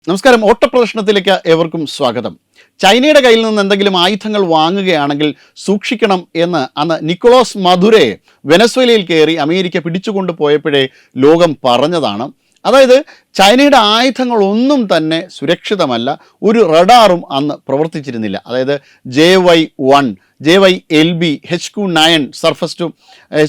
നമസ്കാരം. ഓട്ടപ്രദർശനത്തിലേക്ക് ഏവർക്കും സ്വാഗതം. ചൈനയുടെ കയ്യിൽ നിന്ന് എന്തെങ്കിലും ആയുധങ്ങൾ വാങ്ങുകയാണെങ്കിൽ സൂക്ഷിക്കണം എന്ന് അന്ന് നിക്കോളാസ് മദുരെ വെനസ്വേലയിൽ കയറി അമേരിക്ക പിടിച്ചുകൊണ്ട് പോയപ്പോഴേ ലോകം പറഞ്ഞതാണ്. അതായത് ചൈനയുടെ ആയുധങ്ങളൊന്നും തന്നെ സുരക്ഷിതമല്ല. ഒരു റഡാറും അന്ന് പ്രവർത്തിച്ചിരുന്നില്ല. അതായത് JY-1, JY-LB, HQ-9 surface to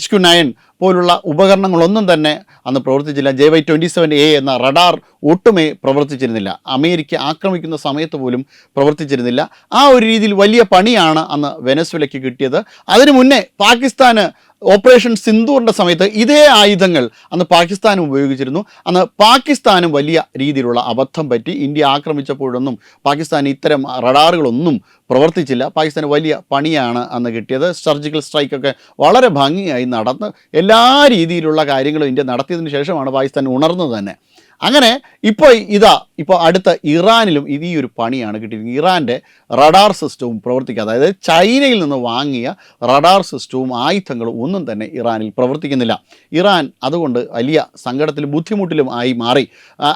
HQ-9 പോലുള്ള ഉപകരണങ്ങളൊന്നും തന്നെ അന്ന് പ്രവർത്തിച്ചില്ല. JY-27A എന്ന റഡാർ ഒട്ടുമേ പ്രവർത്തിച്ചിരുന്നില്ല. അമേരിക്ക ആക്രമിക്കുന്ന സമയത്ത് പോലും പ്രവർത്തിച്ചിരുന്നില്ല. ആ ഒരു രീതിയിൽ വലിയ പണിയാണ് അന്ന് വെനസ്വേലയ്ക്ക് കിട്ടിയത്. അതിനു മുന്നേ പാകിസ്ഥാന് ഓപ്പറേഷൻ സിന്ദൂറിൻ്റെ സമയത്ത് ഇതേ ആയുധങ്ങൾ അന്ന് പാകിസ്ഥാനും ഉപയോഗിച്ചിരുന്നു. അന്ന് പാകിസ്ഥാനും വലിയ രീതിയിലുള്ള അബദ്ധം പറ്റി. ഇന്ത്യ ആക്രമിച്ചപ്പോഴൊന്നും പാകിസ്ഥാൻ ഇത്തരം റഡാറുകളൊന്നും പ്രവർത്തിച്ചില്ല. പാകിസ്ഥാന് വലിയ പണിയാണ് അന്ന് കിട്ടിയത്. സർജിക്കൽ സ്ട്രൈക്കൊക്കെ വളരെ ഭംഗിയായി നടന്ന് എല്ലാ രീതിയിലുള്ള കാര്യങ്ങളും ഇന്ത്യ നടത്തിയതിന് ശേഷമാണ് പാകിസ്ഥാൻ ഉണർന്നത് തന്നെ. അങ്ങനെ ഇപ്പോൾ അടുത്ത ഇറാനിലും ഈ ഒരു പണിയാണ് കിട്ടിയിരിക്കുന്നത്. ഇറാൻ്റെ റഡാർ സിസ്റ്റവും പ്രവർത്തിക്കുക, അതായത് ചൈനയിൽ നിന്ന് വാങ്ങിയ റഡാർ സിസ്റ്റവും ആയുധങ്ങളും ഒന്നും തന്നെ ഇറാനിൽ പ്രവർത്തിക്കുന്നില്ല. ഇറാൻ അതുകൊണ്ട് വലിയ സങ്കടത്തിലും ബുദ്ധിമുട്ടിലും ആയി മാറി.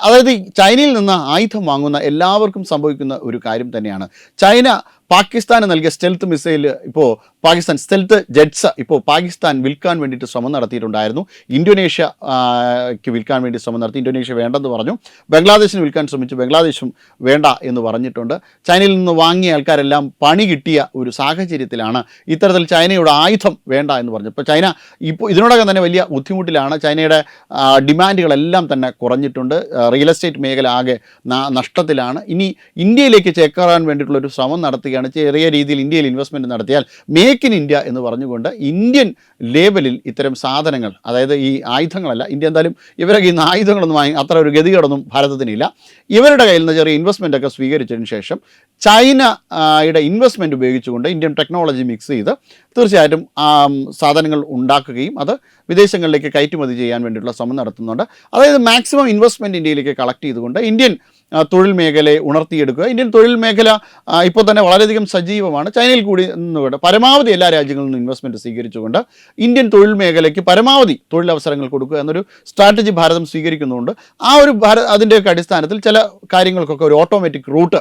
അതായത് ചൈനയിൽ നിന്ന് ആയുധം വാങ്ങുന്ന എല്ലാവർക്കും സംഭവിക്കുന്ന ഒരു കാര്യം തന്നെയാണ്. ചൈന പാകിസ്ഥാന് നൽകിയ സ്റ്റെൽത്ത് മിസൈൽ ഇപ്പോൾ പാകിസ്ഥാൻ സ്റ്റെൽത്ത് ജെറ്റ്സ് ഇപ്പോൾ പാകിസ്ഥാൻ വിൽക്കാൻ വേണ്ടിയിട്ട് ശ്രമം നടത്തിയിട്ടുണ്ടായിരുന്നു. ഇന്തോനേഷ്യക്ക് വിൽക്കാൻ വേണ്ടി ശ്രമം നടത്തി. ഇന്തോനേഷ്യ വേണ്ടെന്ന് പറഞ്ഞു. ബംഗ്ലാദേശിന് വിൽക്കാൻ ശ്രമിച്ചു. ബംഗ്ലാദേശും വേണ്ട എന്ന് പറഞ്ഞിട്ടുണ്ട്. ചൈനയിൽ നിന്ന് വാങ്ങിയ ആൾക്കാരെല്ലാം പണി കിട്ടിയ ഒരു സാഹചര്യത്തിലാണ് ഇത്തരത്തിൽ ചൈനയുടെ ആയുധം വേണ്ട എന്ന് പറഞ്ഞു. ഇപ്പോൾ ചൈന ഇതിനോടകം തന്നെ വലിയ ബുദ്ധിമുട്ടിലാണ്. ചൈനയുടെ ഡിമാൻഡുകളെല്ലാം തന്നെ കുറഞ്ഞിട്ടുണ്ട്. റിയൽ എസ്റ്റേറ്റ് മേഖല ആകെ നഷ്ടത്തിലാണ്. ഇനി ഇന്ത്യയിലേക്ക് ചേക്കേറാൻ വേണ്ടിയിട്ടുള്ളൊരു ശ്രമം നടത്തുക, ചെറിയ രീതിയിൽ ഇന്ത്യയിൽ ഇൻവെസ്റ്റ്മെൻറ്റ് നടത്തിയാൽ മേക്ക് ഇൻ ഇന്ത്യ എന്ന് പറഞ്ഞുകൊണ്ട് ഇന്ത്യൻ ലേബലിൽ ഇത്തരം സാധനങ്ങൾ, അതായത് ഈ ആയുധങ്ങളല്ല, ഇന്ത്യ എന്തായാലും ഇവരുടെ കയ്യിൽ നിന്ന് ആയുധങ്ങളൊന്നും അത്ര ഒരു ഗതികേടൊന്നും ഭാരതത്തിനില്ല. ഇവരുടെ കയ്യിൽ നിന്ന് ചെറിയ ഇൻവെസ്റ്റ്മെൻറ്റൊക്കെ സ്വീകരിച്ചതിന് ശേഷം ചൈനയുടെ ഇൻവെസ്റ്റ്മെൻറ്റ് ഉപയോഗിച്ചുകൊണ്ട് ഇന്ത്യൻ ടെക്നോളജി മിക്സ് ചെയ്ത് തീർച്ചയായിട്ടും സാധനങ്ങൾ ഉണ്ടാക്കുകയും അത് വിദേശങ്ങളിലേക്ക് കയറ്റുമതി ചെയ്യാൻ വേണ്ടിയിട്ടുള്ള ശ്രമം നടത്തുന്നുണ്ട്. അതായത് മാക്സിമം ഇൻവെസ്റ്റ്മെൻറ്റ് ഇന്ത്യയിലേക്ക് കളക്ട് ചെയ്തുകൊണ്ട് ഇന്ത്യൻ തൊഴിൽ മേഖലയെ ഉണർത്തിയെടുക്കുക. ഇന്ത്യൻ തൊഴിൽ മേഖല ഇപ്പോൾ തന്നെ വളരെയധികം സജീവമാണ്. ചൈനയിൽ കൂടി നിന്നുകൊണ്ട് പരമാവധി എല്ലാ രാജ്യങ്ങളിൽ നിന്നും ഇൻവെസ്റ്റ്മെൻറ്റ് സ്വീകരിച്ചുകൊണ്ട് ഇന്ത്യൻ തൊഴിൽ മേഖലയ്ക്ക് പരമാവധി തൊഴിലവസരങ്ങൾ കൊടുക്കുക എന്നൊരു സ്ട്രാറ്റജി ഭാരതം സ്വീകരിക്കുന്നുണ്ട്. അതിൻ്റെയൊക്കെ അടിസ്ഥാനത്തിൽ ചില കാര്യങ്ങൾക്കൊക്കെ ഒരു ഓട്ടോമാറ്റിക് റൂട്ട്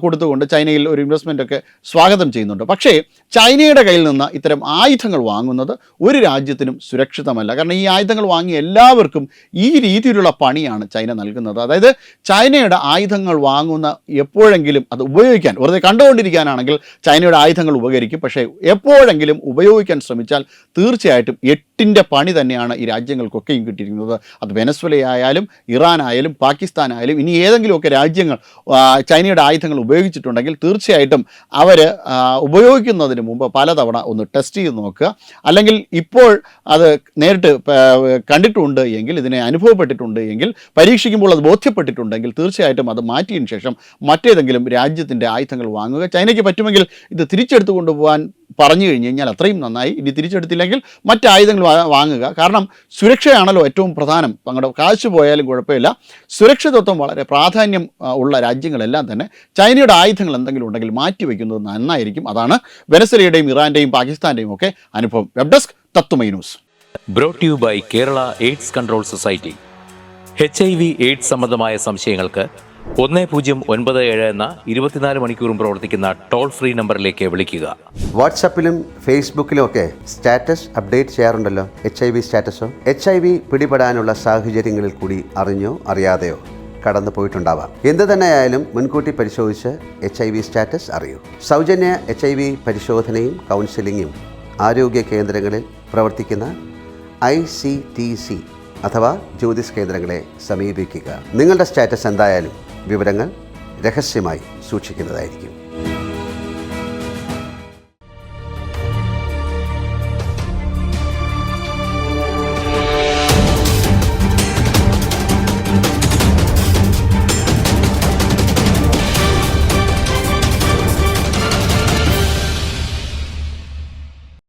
കൊടുത്തുകൊണ്ട് ചൈനയിൽ ഒരു ഇൻവെസ്റ്റ്മെൻറ്റൊക്കെ സ്വാഗതം ചെയ്യുന്നുണ്ട്. പക്ഷേ ചൈനയുടെ കയ്യിൽ നിന്ന് ഇത്തരം ആയുധങ്ങൾ വാങ്ങുന്നത് ഒരു രാജ്യത്തിനും സുരക്ഷിതമല്ല. കാരണം ഈ ആയുധങ്ങൾ വാങ്ങിയ എല്ലാവർക്കും ഈ രീതിയിലുള്ള പണിയാണ് ചൈന നൽകുന്നത്. അതായത് ചൈനയുടെ ആയുധങ്ങൾ വാങ്ങുന്ന എപ്പോഴെങ്കിലും അത് ഉപയോഗിക്കാൻ, വെറുതെ കണ്ടുകൊണ്ടിരിക്കാനാണെങ്കിൽ ചൈനയുടെ ആയുധങ്ങൾ ഉപകരിക്കും. പക്ഷേ എപ്പോഴെങ്കിലും ഉപയോഗിക്കാൻ ശ്രമിച്ചാൽ തീർച്ചയായിട്ടും 8ൻ്റെ പണി തന്നെയാണ് ഈ രാജ്യങ്ങൾക്കൊക്കെയും കിട്ടിയിരിക്കുന്നത്. അത് വെനസ്വേലയായാലും ഇറാനായാലും പാകിസ്ഥാനായാലും ഇനി ഏതെങ്കിലുമൊക്കെ രാജ്യങ്ങൾ ചൈനയുടെ ആയുധങ്ങൾ ഉപയോഗിച്ചിട്ടുണ്ടെങ്കിൽ തീർച്ചയായിട്ടും അവർ ഉപയോഗിക്കുന്നതിന് മുമ്പ് പലതവണ ഒന്ന് ടെസ്റ്റ് ചെയ്ത് നോക്കുക. അല്ലെങ്കിൽ ഇപ്പോൾ അത് നേരിട്ട് കണ്ടിട്ടുണ്ട് എങ്കിൽ, ഇതിനെ അനുഭവപ്പെട്ടിട്ടുണ്ട് എങ്കിൽ, പരീക്ഷിക്കുമ്പോൾ അത് ബോധ്യപ്പെട്ടിട്ടുണ്ടെങ്കിൽ തീർച്ചയായിട്ടും അത് മാറ്റിയതിന് ശേഷം മറ്റേതെങ്കിലും രാജ്യത്തിൻ്റെ ആയുധങ്ങൾ വാങ്ങുക. ചൈനയ്ക്ക് പറ്റുമെങ്കിൽ ഇത് തിരിച്ചെടുത്തു കൊണ്ടുപോകാൻ പറഞ്ഞു കഴിഞ്ഞ് കഴിഞ്ഞാൽ അത്രയും നന്നായി. ഇനി തിരിച്ചെടുത്തില്ലെങ്കിൽ മറ്റായുധങ്ങൾ വാങ്ങുക. കാരണം സുരക്ഷയാണല്ലോ ഏറ്റവും പ്രധാനം. അങ്ങോട്ട് കാശ് പോയാലും കുഴപ്പമില്ല. സുരക്ഷിതത്വം വളരെ പ്രാധാന്യം ഉള്ള രാജ്യങ്ങളെല്ലാം തന്നെ ചൈനയുടെ ആയുധങ്ങൾ എന്തെങ്കിലും ഉണ്ടെങ്കിൽ മാറ്റിവെക്കുന്നത് നന്നായിരിക്കും. അതാണ് വെനസ്വേലയുടെയും ഇറാൻ്റെയും പാകിസ്ഥാൻ്റെയും ഒക്കെ അനുഭവം. വെബ് ഡെസ്ക് തത്തുമൈ news. Brought you by Kerala AIDS control society. HIV AIDS സംബന്ധമായ സംശയങ്ങൾക്ക് 1097 എന്ന 24 മണിക്കൂറും പ്രവർത്തിക്കുന്ന ടോൾ ഫ്രീ നമ്പറിലേക്ക് വിളിക്കുക. വാട്സാപ്പിലും ഫേസ്ബുക്കിലും ഒക്കെ സ്റ്റാറ്റസ് അപ്ഡേറ്റ് ചെയ്യാറുണ്ടല്ലോ. HIV സ്റ്റാറ്റസോ HIV പിടിപെടാനുള്ള സാഹചര്യങ്ങളിൽ കൂടി അറിഞ്ഞോ അറിയാതെയോ കടന്നു പോയിട്ടുണ്ടാവാം. എന്ത് തന്നെയായാലും മുൻകൂട്ടി പരിശോധിച്ച് HIV സ്റ്റാറ്റസ് അറിയൂ. സൗജന്യ HIV പരിശോധനയും കൗൺസിലിങ്ങും ആരോഗ്യ കേന്ദ്രങ്ങളിൽ പ്രവർത്തിക്കുന്ന ICTC അഥവാ ജ്യോതിസ് കേന്ദ്രങ്ങളെ സമീപിക്കുക. നിങ്ങളുടെ സ്റ്റാറ്റസ് എന്തായാലും വിവരങ്ങൾ രഹസ്യമായി സൂക്ഷിക്കുന്നതായിരിക്കും.